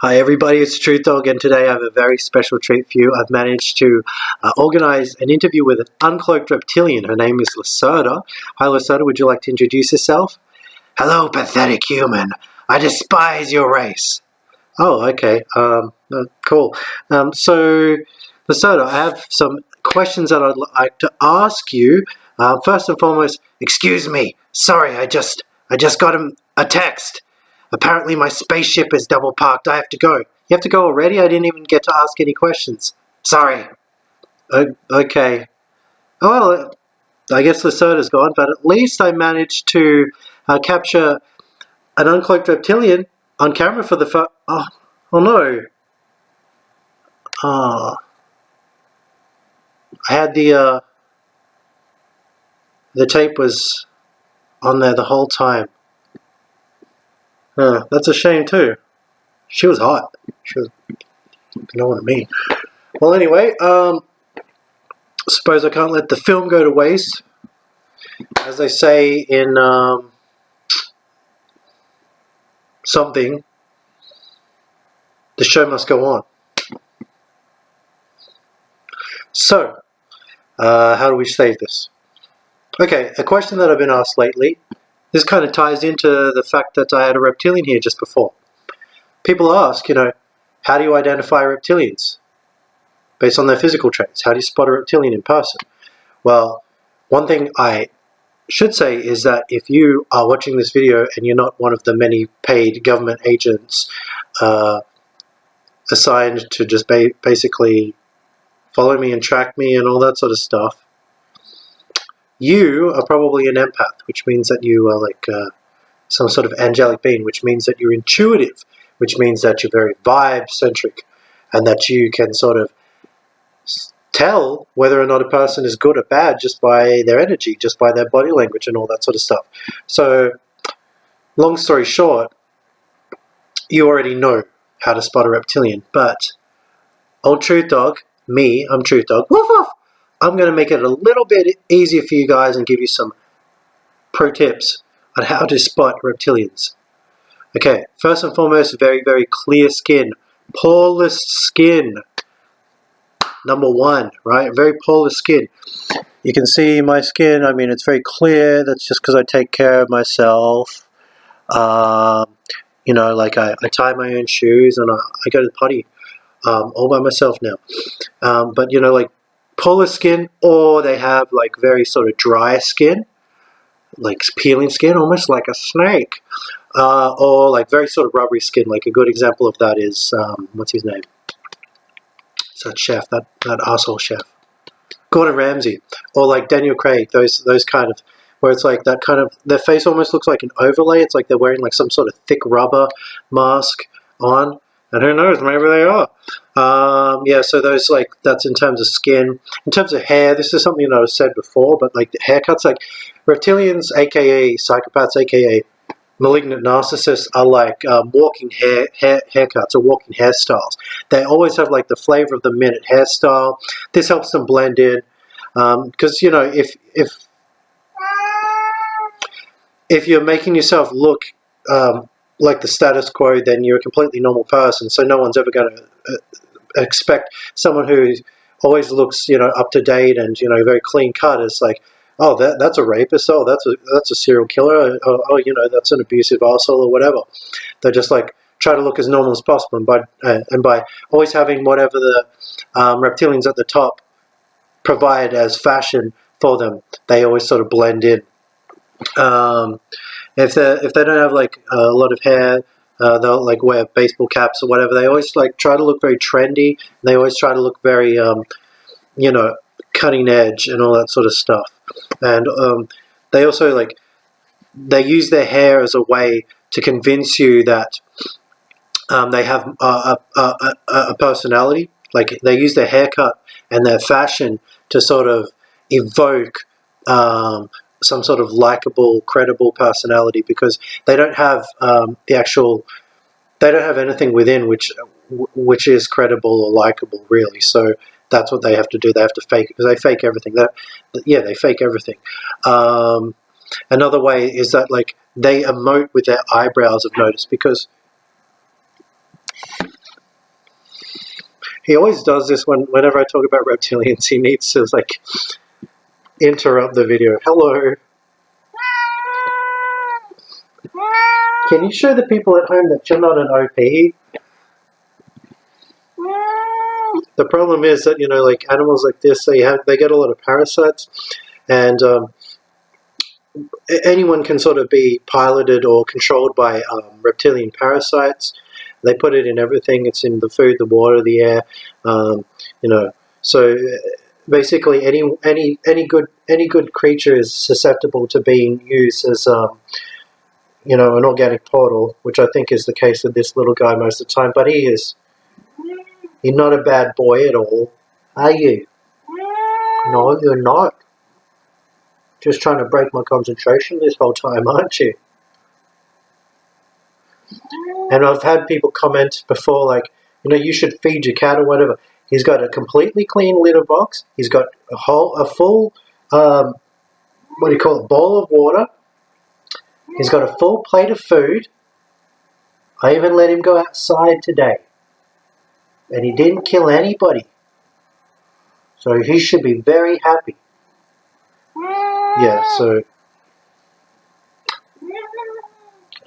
Hi everybody, it's Truth Dog, and today I have a very special treat for you. I've managed to organize an interview with an uncloaked reptilian. Her name is Lacerda. Hi Lacerda, would you like to introduce yourself? Hello, pathetic human. I despise your race. Oh, okay. Cool. So, Lacerda, I have some questions that I'd like to ask you. First and foremost, Excuse me. Sorry, I just got a text. Apparently my spaceship is double parked. I have to go. you have to go already? I didn't even get to ask any questions. Sorry. Okay. Well, I guess Lacerda's gone, but at least I managed to capture an uncloaked reptilian on camera for the first... Oh no. I had the tape was on there the whole time. That's a shame too. She was hot. She was, you know what I mean. Well, anyway, suppose I can't let the film go to waste. As they say in something, the show must go on. So, how do we save this? Okay, a question that I've been asked lately. This kind of ties into the fact that I had a reptilian here just before. People ask, how do you identify reptilians? Based on their physical traits. How do you spot a reptilian in person? Well, one thing I should say is that if you are watching this video and you're not one of the many paid government agents assigned to just basically follow me and track me and all that sort of stuff, you are probably an empath, which means that you are like some sort of angelic being, which means that you're intuitive, which means that you're very vibe-centric, and that you can sort of tell whether or not a person is good or bad just by their energy, just by their body language and all that sort of stuff. So, long story short, you already know how to spot a reptilian, but old Truth Dog, I'm Truth Dog, woof woof, I'm going to make it a little bit easier for you guys and give you some pro tips on how to spot reptilians. Okay, first and foremost, very, very clear skin. Poreless skin. Number one, right? Very poreless skin. You can see my skin. I mean, it's very clear. That's just because I take care of myself. Like I tie my own shoes and I go to the potty all by myself now. But, like poreless skin, or they have like very sort of dry skin, like peeling skin, almost like a snake. Or like very sort of rubbery skin. Like a good example of that is, what's his name? It's that chef, that asshole chef. Gordon Ramsay. Or like Daniel Craig, those kind of, where it's like that kind of, their face almost looks like an overlay. It's like they're wearing like some sort of thick rubber mask on. And who knows, maybe they are. So those, like, that's in terms of skin. In terms of hair, this is something that I've said before, but like the haircuts, like reptilians, aka psychopaths, aka malignant narcissists, are like walking haircuts or walking hairstyles. They always have like the flavor of the minute hairstyle. This helps them blend in, because if you're making yourself look like the status quo, then you're a completely normal person. So no one's ever going to expect someone who always looks, up to date and very clean cut is like, oh, that's a rapist. Oh, that's a serial killer. Oh, that's an abusive arsehole or whatever. They just like try to look as normal as possible, and by always having whatever the reptilians at the top provide as fashion for them, they always sort of blend in. If they don't have like a lot of hair, they'll like wear baseball caps or whatever. They always like try to look very trendy. They always try to look very cutting edge and all that sort of stuff. And they also they use their hair as a way to convince you that they have a personality. Like they use their haircut and their fashion to sort of evoke some sort of likable, credible personality, because they don't have they don't have anything within which is credible or likable, really. So that's what they have to do. They have to fake, because they fake everything. They fake everything. Another way is that like they emote with their eyebrows, I've noticed, because He always does this whenever I talk about reptilians. He needs to like interrupt the video. Hello. Can you show the people at home that you're not an OP? The problem is that, you know, like animals like this, they get a lot of parasites, and anyone can sort of be piloted or controlled by reptilian parasites. They put it in everything. It's in the food, the water, the air. You know, so basically, any good creature is susceptible to being used as you know, an organic portal, which I think is the case with this little guy most of the time. But he's not a bad boy at all, are you? No, you're not. Just trying to break my concentration this whole time, aren't you? And I've had people comment before, like, you know, you should feed your cat or whatever. He's got a completely clean litter box. He's got a full, what do you call it, bowl of water. He's got a full plate of food. I even let him go outside today. And he didn't kill anybody. So he should be very happy. Yeah, so...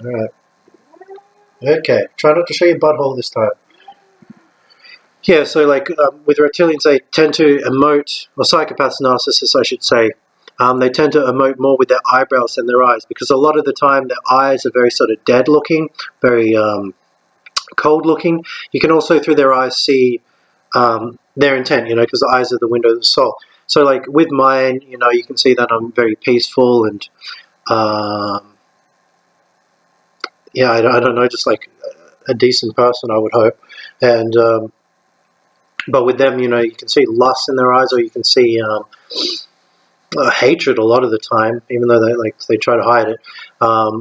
Alright. Okay, try not to show your butthole this time. Yeah, so like with reptilians, they tend to emote, or psychopaths, narcissists I should say, they tend to emote more with their eyebrows than their eyes, because a lot of the time their eyes are very sort of dead looking, very cold looking. You can also through their eyes see their intent, you know, because the eyes are the window of the soul. So like with mine, you know, you can see that I'm very peaceful and yeah, I don't know, just like a decent person, I would hope. And but with them, you know, you can see lust in their eyes, or you can see hatred a lot of the time, even though they try to hide it.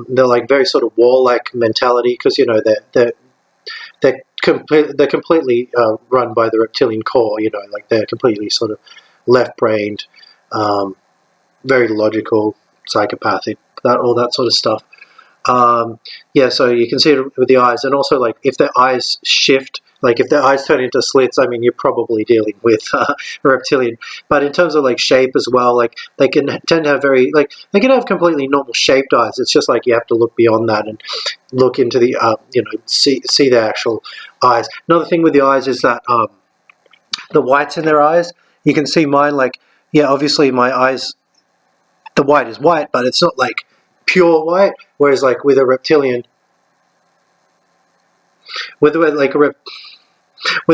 They're like very sort of warlike mentality, because you know they're completely run by the reptilian core. You know, like they're completely sort of left-brained, very logical, psychopathic, all that sort of stuff. Yeah, so you can see it with the eyes, and also like if their eyes shift, like if their eyes turn into slits, I mean you're probably dealing with a reptilian. But in terms of like shape as well, like they can tend to have they can have completely normal shaped eyes. It's just like you have to look beyond that and look into the you know, see the actual eyes. Another thing with the eyes is that the whites in their eyes, you can see mine, like, yeah, obviously my eyes, the white is white, but it's not like pure white, whereas like with a reptilian, with a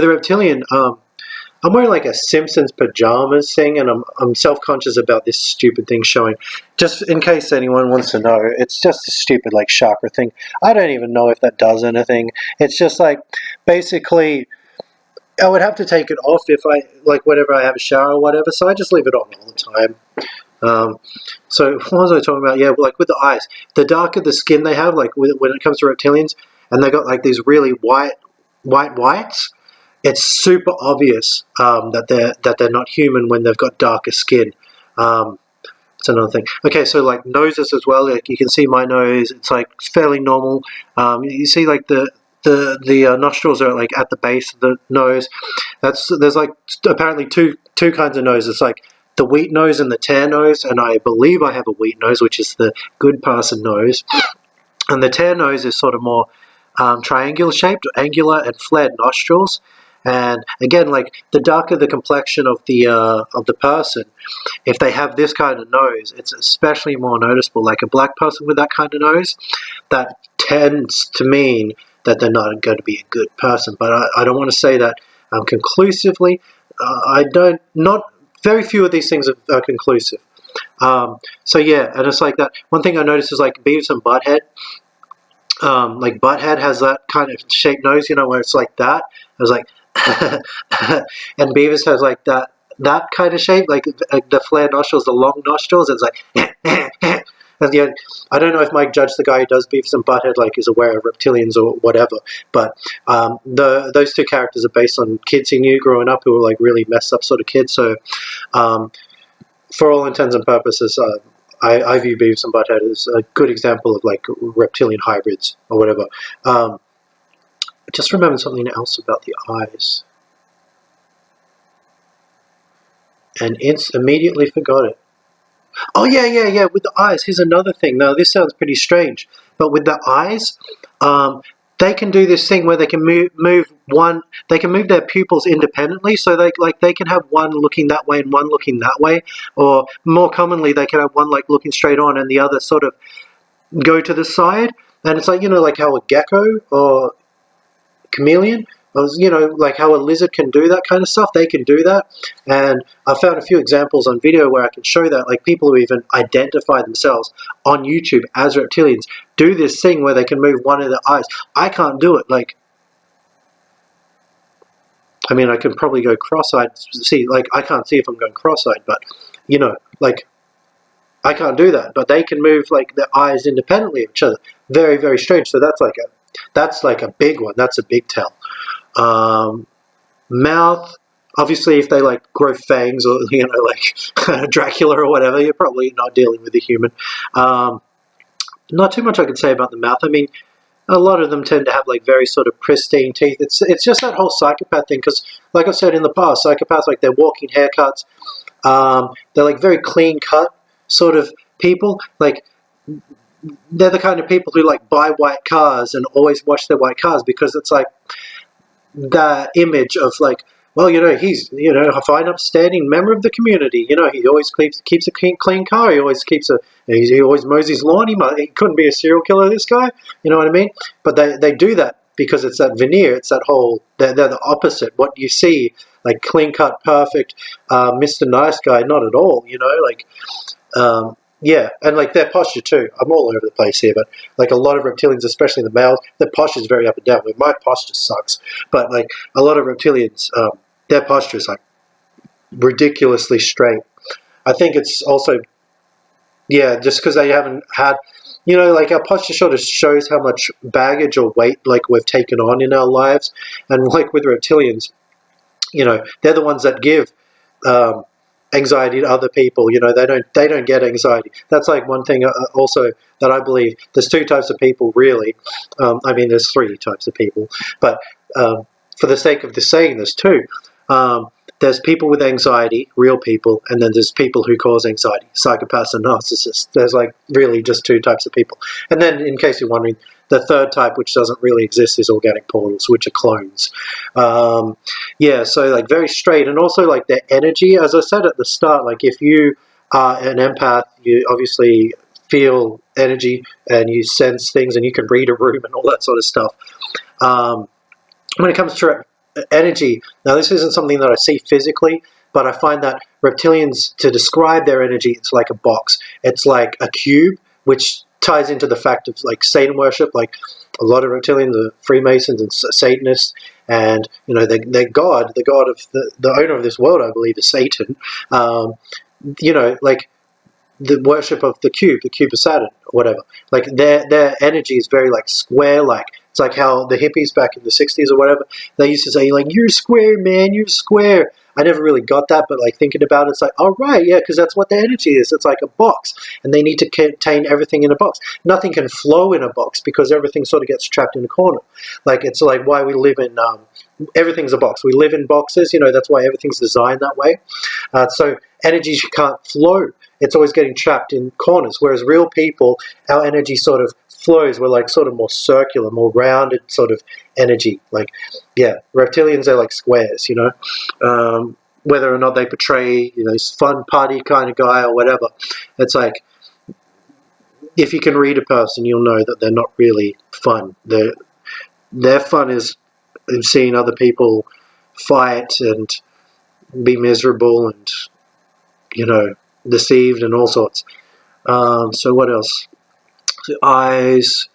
reptilian, I'm wearing like a Simpsons pajamas thing, and I'm self-conscious about this stupid thing showing. Just in case anyone wants to know, it's just a stupid like chakra thing. I don't even know if that does anything. It's just like basically I would have to take it off if I like whenever I have a shower or whatever. So I just leave it on all the time. So what was I talking about? Yeah, like with the eyes, the darker the skin they have, like when it comes to reptilians, and they got like these really whites, it's super obvious that they're not human when they've got darker skin. It's another thing. Okay, so like noses as well. Like you can see my nose; it's like fairly normal. You see like the nostrils are like at the base of the nose. There's like apparently two kinds of noses. Like the wheat nose and the tear nose, and I believe I have a wheat nose, which is the good person nose, and the tear nose is sort of more triangular shaped, angular and flared nostrils. And again, like the darker the complexion of the person, if they have this kind of nose, it's especially more noticeable. Like a black person with that kind of nose, that tends to mean that they're not going to be a good person. But I don't want to say that conclusively. Not very few of these things are conclusive. So yeah, and it's like that. One thing I noticed is like Beavis and Butthead. Like Butthead has that kind of shaped nose, you know, where it's like that. I was like, and Beavis has like that kind of shape, like the flared nostrils, the long nostrils. And it's like, and yeah, I don't know if Mike Judge, the guy who does Beavis and Butthead, like is aware of reptilians or whatever. But those two characters are based on kids he knew growing up who were like really messed up sort of kids. So for all intents and purposes, I view Beavis and Butthead as a good example of like reptilian hybrids or whatever. Just remembered something else about the eyes. and immediately forgot it. Oh yeah. With the eyes, here's another thing. Now this sounds pretty strange, but with the eyes, um, they can do this thing where they can move one. They can move their pupils independently, so they can have one looking that way and one looking that way, or more commonly, they can have one like looking straight on and the other sort of go to the side. And it's like, like how a gecko or chameleon, like how a lizard can do that kind of stuff. They can do that, and I found a few examples on video where I can show that, like people who even identify themselves on YouTube as reptilians do this thing where they can move one of their eyes. I can't do it. Like, I mean, I can probably go cross-eyed. See, like I can't see if I'm going cross-eyed, but like I can't do that. But they can move like their eyes independently of each other. Very, very strange. So that's like a big one. That's a big tell. Mouth, obviously, if they like grow fangs or like Dracula or whatever, you're probably not dealing with a human. Not too much I can say about the mouth. I mean, a lot of them tend to have like very sort of pristine teeth. It's just that whole psychopath thing, because like I've said in the past, psychopaths, like, they're walking haircuts. They're like very clean cut sort of people. Like, they're the kind of people who like buy white cars and always wash their white cars, because it's like the image of like, well, he's a fine upstanding member of the community. He always keeps a clean car. He always he always mows his lawn. He couldn't be a serial killer, this guy. You know what I mean? But they do that because it's that veneer. It's that whole, they're the opposite. What you see, like clean cut, perfect, Mr. Nice Guy, not at all. Yeah, and like their posture too. I'm all over the place here, but like a lot of reptilians, especially the males, their posture is very up and down. Like, my posture sucks, but like a lot of reptilians, their posture is like ridiculously straight. I think it's also, yeah, just because they haven't had, like our posture sort of shows how much baggage or weight like we've taken on in our lives, and like with reptilians, they're the ones that give anxiety to other people. They don't get anxiety. That's like one thing also that I believe. There's two types of people, really. I mean, there's three types of people, but for the sake of the saying, there's two. There's people with anxiety, real people, and then there's people who cause anxiety, psychopaths and narcissists. There's like really just two types of people. And then, in case you're wondering, the third type, which doesn't really exist, is organic portals, which are clones. Yeah, so like very straight, and also like their energy, as I said at the start, like if you are an empath, you obviously feel energy and you sense things and you can read a room and all that sort of stuff. When it comes to energy, now this isn't something that I see physically, but I find that reptilians, to describe their energy, it's like a box. It's like a cube, which ties into the fact of like Satan worship. Like a lot of reptilians, the Freemasons and Satanists, and their god, the god of the owner of this world, I believe, is Satan. Like the worship of the cube of Saturn, or whatever. Like their energy is very like square. Like it's like how the hippies back in the 60s or whatever, they used to say like, "You're square, man, you're square." I never really got that, but like thinking about it, it's like, oh right, yeah, because that's what their energy is. It's like a box, and they need to contain everything in a box. Nothing can flow in a box because everything sort of gets trapped in a corner. Like it's like why we live in everything's a box. We live in boxes, that's why everything's designed that way. So energy can't flow. It's always getting trapped in corners. Whereas real people, our energy sort of flows. We're like sort of more circular, more rounded sort of energy. Like, yeah, reptilians are like squares, whether or not they portray, fun party kind of guy or whatever. It's like, if you can read a person, you'll know that they're not really fun. Their fun is seeing other people fight and be miserable and, deceived and all sorts. So what else? The eyes,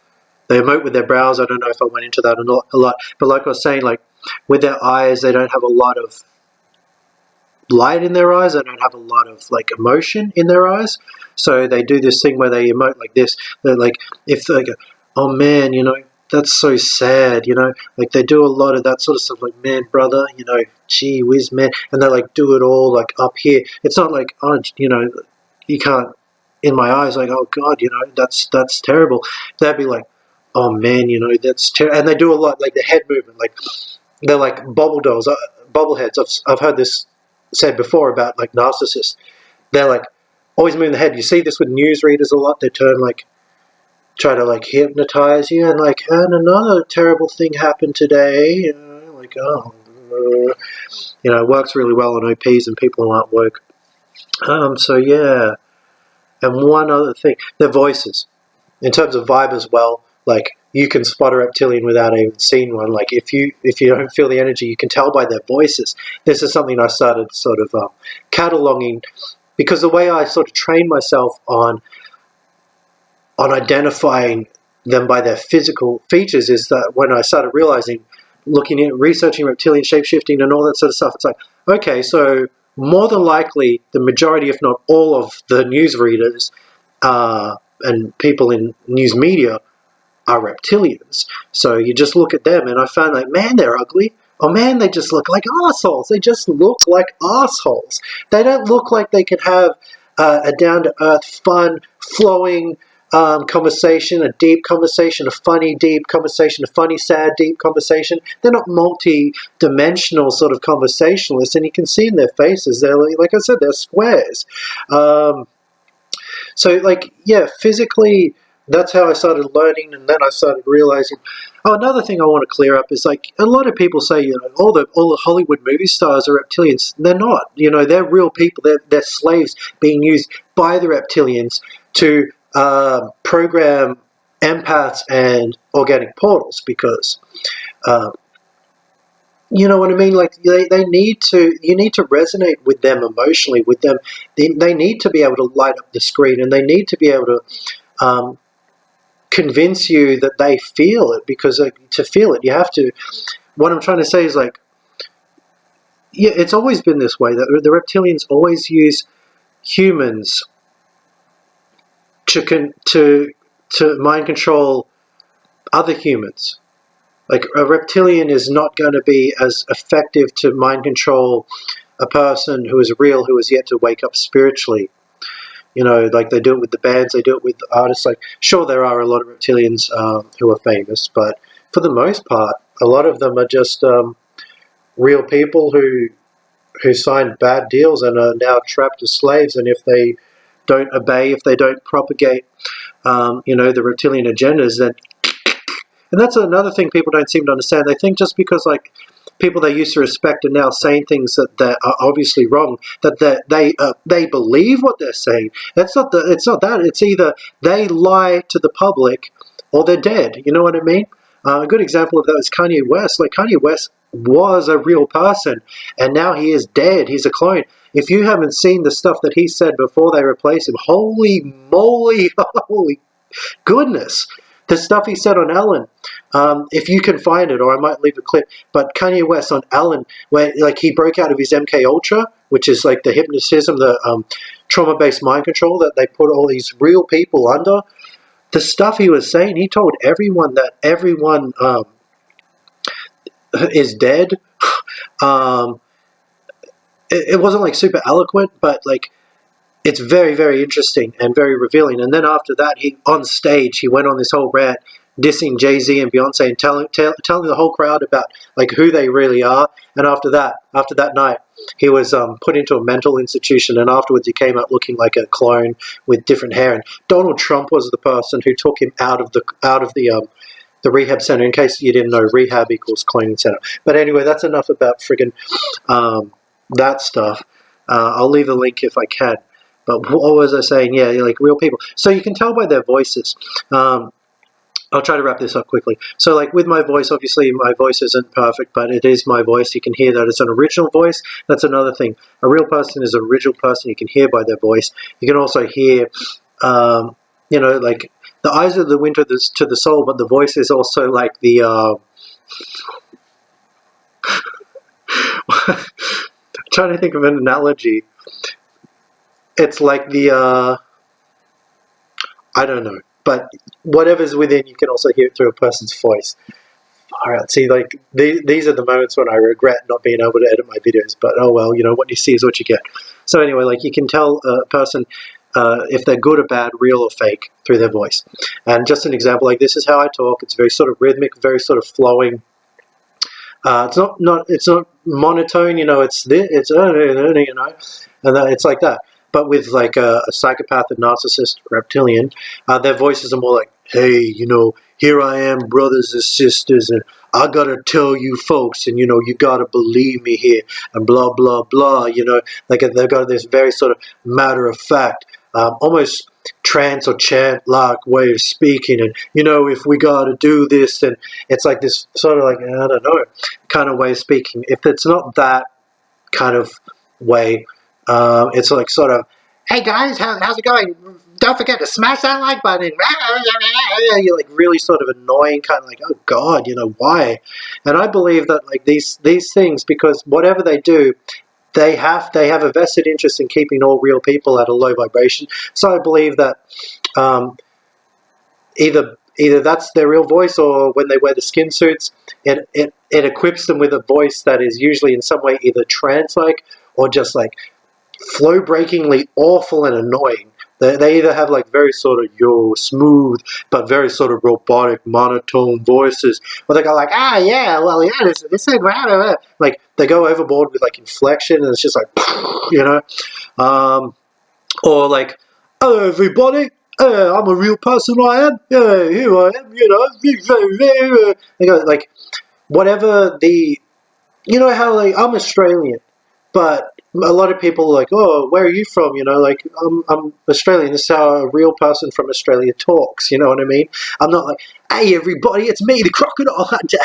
they emote with their brows. I don't know if I went into that a lot, but like I was saying, like with their eyes, they don't have a lot of light in their eyes. They don't have a lot of like emotion in their eyes. So they do this thing where they emote like this. They're like, if they go, oh man, that's so sad, like they do a lot of that sort of stuff, like, man, brother, gee whiz, man, and they like do it all like up here. It's not like, oh, you can't, in my eyes, like, oh god, that's terrible. They'd be like, oh man, that's terrible. And they do a lot, like the head movement, like they're like bobble dolls, bobbleheads. I've heard this said before about like narcissists, they're like always moving the head. You see this with newsreaders a lot. They turn like try to like hypnotize you and like, and another terrible thing happened today. Like, oh, it works really well on OPs and people who aren't woke. So yeah, and one other thing, their voices, in terms of vibe as well. Like you can spot a reptilian without even seeing one. Like if you don't feel the energy, you can tell by their voices. This is something I started sort of cataloging, because the way I sort of trained myself on identifying them by their physical features is that when I started realizing, looking at researching reptilian shapeshifting and all that sort of stuff, it's like, okay, so more than likely the majority, if not all, of the newsreaders and people in news media are reptilians. So you just look at them, and I found like, man, they're ugly. Oh man, they just look like assholes. They just look like assholes. They don't look like they could have a down-to-earth, fun, flowing conversation, a deep conversation, a funny, deep conversation, a funny, sad, deep conversation. They're not multi-dimensional sort of conversationalists, and you can see in their faces, they're like I said, they're squares. So like, yeah, physically, that's how I started learning, and then I started realizing. Oh, another thing I want to clear up is like a lot of people say, all the Hollywood movie stars are reptilians. They're not. They're real people. They're slaves being used by the reptilians to program empaths and organic portals, because you know what I mean? Like they need to. You need to resonate with them emotionally. With them, they need to be able to light up the screen, and they need to be able to convince you that they feel it, because to feel it, you have to. What I'm trying to say is like, yeah, it's always been this way. That the reptilians always use humans to mind control other humans. Like a reptilian is not going to be as effective to mind control a person who is real, who is yet to wake up spiritually. Like they do it with the bands, they do it with artists. Like, sure, there are a lot of reptilians who are famous, but for the most part, a lot of them are just real people who signed bad deals and are now trapped as slaves. And if they don't obey, if they don't propagate, the reptilian agendas, then. And that's another thing people don't seem to understand. They think just because like people they used to respect are now saying things that are obviously wrong, that they believe what they're saying. It's not that. It's either they lie to the public or they're dead. You know what I mean? A good example of that is Kanye West. Like Kanye West was a real person, and now he is dead. He's a clone. If you haven't seen the stuff that he said before they replaced him, holy moly, holy goodness. The stuff he said on Ellen, if you can find it, or I might leave a clip, but Kanye West on Ellen, where like he broke out of his MK Ultra, which is like the hypnotism, the trauma-based mind control that they put all these real people under. The stuff he was saying, he told everyone that everyone is dead. It wasn't like super eloquent, but like it's very, very interesting and very revealing. And then after that, on stage, he went on this whole rant dissing Jay-Z and Beyonce and telling the whole crowd about like who they really are. And after that night, he was put into a mental institution, and afterwards he came out looking like a clone with different hair. And Donald Trump was the person who took him out of the rehab center. In case you didn't know, rehab equals cloning center. But anyway, that's enough about friggin' that stuff. I'll leave a link if I can. But what was I saying? Yeah, like real people. So you can tell by their voices. I'll try to wrap this up quickly. So like with my voice, obviously my voice isn't perfect, but it is my voice. You can hear that it's an original voice. That's another thing. A real person is an original person. You can hear by their voice. You can also hear, like the eyes are the window to the soul, but the voice is also like the... trying to think of an analogy. It's like the, I don't know, but whatever's within, you can also hear it through a person's voice. All right, see, like, these are the moments when I regret not being able to edit my videos, but oh well, what you see is what you get. So anyway, like, you can tell a person if they're good or bad, real or fake, through their voice. And just an example, like, this is how I talk. It's very sort of rhythmic, very sort of flowing. It's not monotone. You know, it's this, it's you know, and it's like that. But with like a psychopath, a narcissist, reptilian, their voices are more like, "Hey, you know, here I am, brothers and sisters, and I gotta tell you folks, and you know, you gotta believe me here, and blah blah blah." You know, like they've got this very sort of matter of fact, almost trance or chant like way of speaking, and you know, if we gotta do this, then it's like this sort of like, I don't know, kind of way of speaking. If it's not that kind of way, it's like sort of, "Hey guys, how's it going? Don't forget to smash that like button." You're like really sort of annoying, kind of like, oh god, you know, why? And I believe that like these things, because whatever they do, they have a vested interest in keeping all real people at a low vibration. So I believe that either that's their real voice, or when they wear the skin suits, it equips them with a voice that is usually in some way either trance-like or just like flow-breakingly awful and annoying. They either have like very sort of smooth but very sort of robotic monotone voices, or they go like, yeah, well, yeah, this thing, like they go overboard with like inflection, and it's just like, you know, or like, "Oh everybody, I'm a real person, I am, yeah, here I am, you know," they go like whatever the, you know how like I'm Australian, but a lot of people are like, "Oh, where are you from?" You know, like, I'm Australian. This is how a real person from Australia talks. You know what I mean? I'm not like, "Hey, everybody, it's me, the crocodile hunter."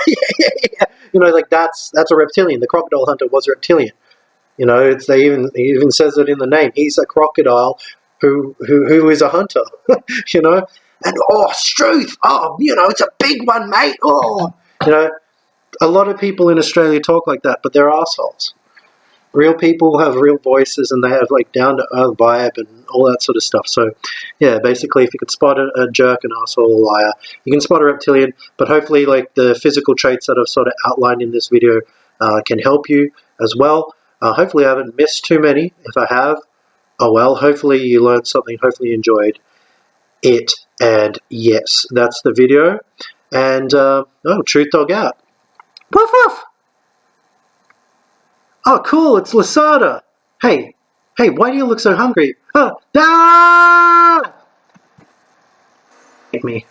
You know, like that's a reptilian. The crocodile hunter was a reptilian. You know, he even says it in the name. He's a crocodile who is a hunter. You know, and Struth, you know, it's a big one, mate. Oh, you know, a lot of people in Australia talk like that, but they're assholes. Real people have real voices, and they have like down to earth vibe and all that sort of stuff. So, yeah, basically, if you can spot a jerk, an asshole, a liar, you can spot a reptilian. But hopefully, like the physical traits that I've sort of outlined in this video can help you as well. Hopefully, I haven't missed too many. If I have, oh well. Hopefully, you learned something. Hopefully, you enjoyed it. And yes, that's the video. And Truth Dog out. Woof woof. Oh, cool, it's Lasada. Hey, why do you look so hungry? Oh, ah! Hate me.